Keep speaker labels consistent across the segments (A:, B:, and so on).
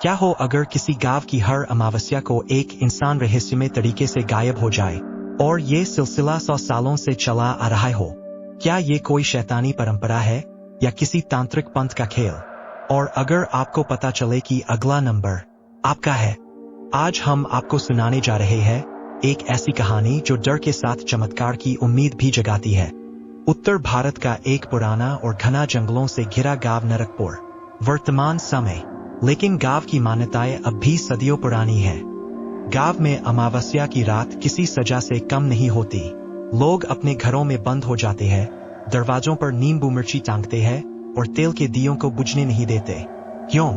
A: क्या हो अगर किसी गांव की हर अमावस्या को एक इंसान रहस्यमय तरीके से गायब हो जाए और ये सिलसिला 100 सालों से चला आ रहा हो? क्या ये कोई शैतानी परंपरा है या किसी तांत्रिक पंथ का खेल? और अगर आपको पता चले कि अगला नंबर आपका है, आज हम आपको सुनाने जा रहे हैं एक ऐसी कहानी जो डर के साथ चमत्कार की उम्मीद भी जगाती है। उत्तर भारत का एक पुराना और घना जंगलों से घिरा गांव नरकपुर वर्तमान समय, लेकिन गांव की मान्यताएं अब भी सदियों पुरानी है। गांव में अमावस्या की रात किसी सजा से कम नहीं होती। लोग अपने घरों में बंद हो जाते हैं, दरवाजों पर नींबू मिर्ची टांगते हैं और तेल के दियों को बुझने नहीं देते। क्यों?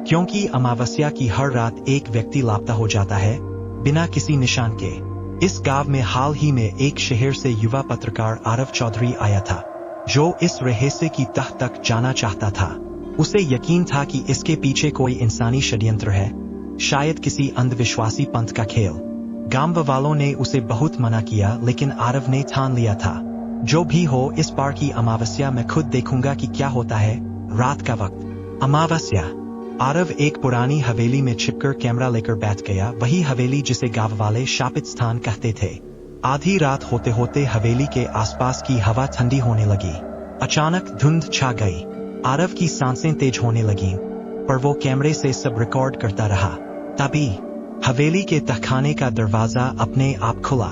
A: क्योंकि अमावस्या की हर रात एक व्यक्ति लापता हो जाता है बिना किसी निशान के। इस गांव में हाल ही में एक शहर से युवा पत्रकार आरव चौधरी आया था, जो इस रहस्य की तह तक जाना चाहता था। उसे यकीन था कि इसके पीछे कोई इंसानी षड्यंत्र है, शायद किसी अंधविश्वासी पंथ का खेल। गांव वालों ने उसे बहुत मना किया, लेकिन आरव ने ठान लिया था, जो भी हो इस बार की अमावस्या मैं खुद देखूंगा कि क्या होता है। रात का वक्त, अमावस्या। आरव एक पुरानी हवेली में छिपकर कैमरा लेकर बैठ गया, वही हवेली जिसे गांव वाले शापित स्थान कहते थे। आधी रात होते होते हवेली के आसपास की हवा ठंडी होने लगी। अचानक धुंध छा गई। आरव की सांसें तेज होने लगीं, पर वो कैमरे से सब रिकॉर्ड करता रहा। तभी हवेली के तहखाने का दरवाजा अपने आप खुला।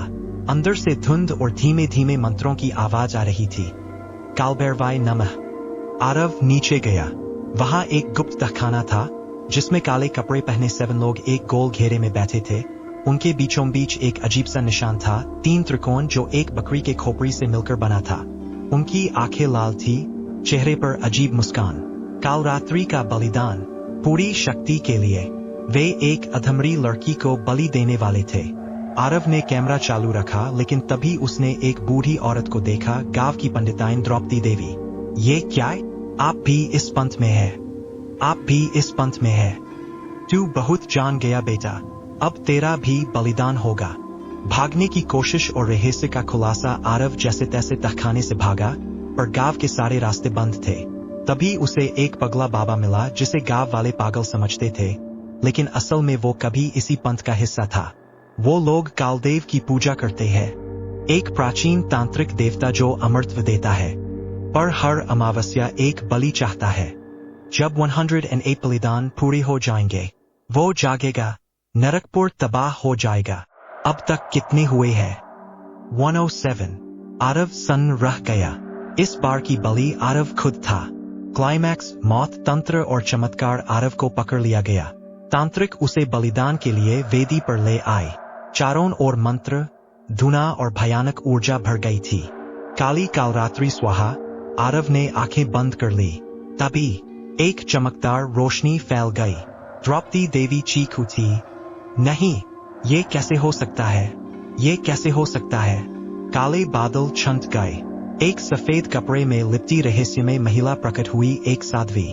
A: अंदर से धुंध और धीमे धीमे मंत्रों की आवाज आ रही थी। कालभैरवाय नमः। आरव नीचे गया। वहां एक गुप्त तहखाना था, जिसमें काले कपड़े पहने 7 लोग एक गोल घेरे में बैठे थे। उनके बीचों बीच एक अजीब सा निशान था, 3 त्रिकोण जो एक बकरी के खोपड़ी से मिलकर बना था। उनकी आंखें लाल थी, चेहरे पर अजीब मुस्कान। काल रात्रि का बलिदान, पूरी शक्ति के लिए। वे एक अधमरी लड़की को बलि देने वाले थे। आरव ने कैमरा चालू रखा, लेकिन तभी उसने एक बूढ़ी औरत को देखा, गांव की पंडिताइन द्रौपदी देवी। ये क्या? आप भी इस पंथ में है? आप भी इस पंथ में है? तू बहुत जान गया बेटा, अब तेरा भी बलिदान होगा। भागने की कोशिश और रहस्य का खुलासा। आरव जैसे तैसे तहखाने से भागा, पर गांव के सारे रास्ते बंद थे। तभी उसे एक पगला बाबा मिला, जिसे गांव वाले पागल समझते थे, लेकिन असल में वो कभी इसी पंथ का हिस्सा था। वो लोग कालदेव की पूजा करते हैं, एक प्राचीन तांत्रिक देवता जो अमरत्व देता है, पर हर अमावस्या एक बलि चाहता है। जब 108 बलिदान पूरे हो जाएंगे, वो जागेगा, नरकपुर तबाह हो जाएगा। अब तक कितने हुए हैं? 107। आरव सन्न रह गया। इस बार की बलि आरव खुद था। क्लाइमैक्स, मौत, तंत्र और चमत्कार। आरव को पकड़ लिया गया। तांत्रिक उसे बलिदान के लिए वेदी पर ले आए। चारों ओर मंत्र, धुना और भयानक ऊर्जा भर गई थी। काली कालरात्रि स्वाहा। आरव ने आंखें बंद कर ली। तभी एक चमकदार रोशनी फैल गई। द्रौपदी देवी चीख उठी, नहीं, ये कैसे हो सकता है? ये कैसे हो सकता है? काले बादल छंट गए। एक सफेद कपड़े में लिपटी रहस्यमय महिला प्रकट हुई, एक साध्वी।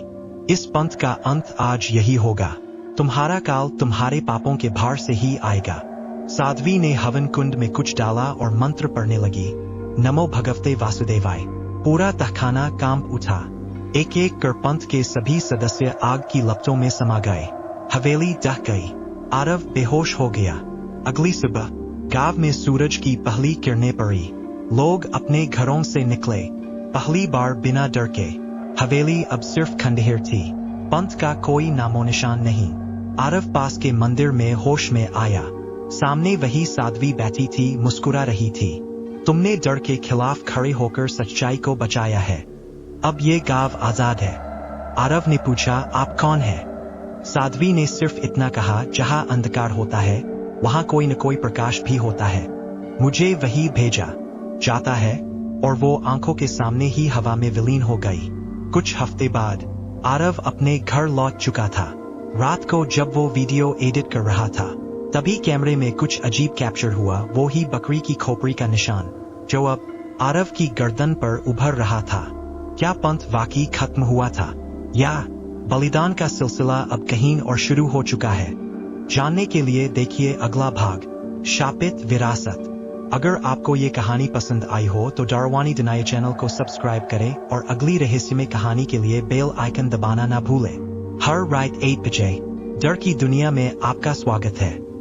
A: इस पंथ का अंत आज यही होगा। तुम्हारा काल तुम्हारे पापों के भार से ही आएगा। साध्वी ने हवन कुंड में कुछ डाला और मंत्र पढ़ने लगी। नमो भगवते वासुदेवाय। पूरा तहखाना कांप उठा। एक एक कर पंथ के सभी सदस्य आग की लपटों में समा गए। हवेली ढह गई। आरव बेहोश हो गया। अगली सुबह गांव में सूरज की पहली किरणें पड़ी। लोग अपने घरों से निकले, पहली बार बिना डर के। हवेली अब सिर्फ खंडहर थी, पंथ का कोई नामो निशान नहीं। आरव पास के मंदिर में होश में आया। सामने वही साध्वी बैठी थी, मुस्कुरा रही थी। तुमने डर के खिलाफ खड़े होकर सच्चाई को बचाया है। अब ये गांव आजाद है। आरव ने पूछा, आप कौन है? साध्वी ने सिर्फ इतना कहा, जहां अंधकार होता है वहां कोई न कोई प्रकाश भी होता है। मुझे वही भेजा जाता है। और वो आंखों के सामने ही हवा में विलीन हो गई। कुछ हफ्ते बाद आरव अपने घर लौट चुका था। रात को जब वो वीडियो एडिट कर रहा था, तभी कैमरे में कुछ अजीब कैप्चर हुआ। वो ही बकरी की खोपड़ी का निशान, जो अब आरव की गर्दन पर उभर रहा था। क्या पंथ वाकई खत्म हुआ था, या बलिदान का सिलसिला अब कहीं और शुरू हो चुका है? जानने के लिए देखिए अगला भाग, शापित विरासत। अगर आपको ये कहानी पसंद आई हो तो डारवानी डिनाई चैनल को सब्सक्राइब करें और अगली रहस्यमय कहानी के लिए बेल आइकन दबाना ना भूलें। हर रात 8 बजे डर की दुनिया में आपका स्वागत है।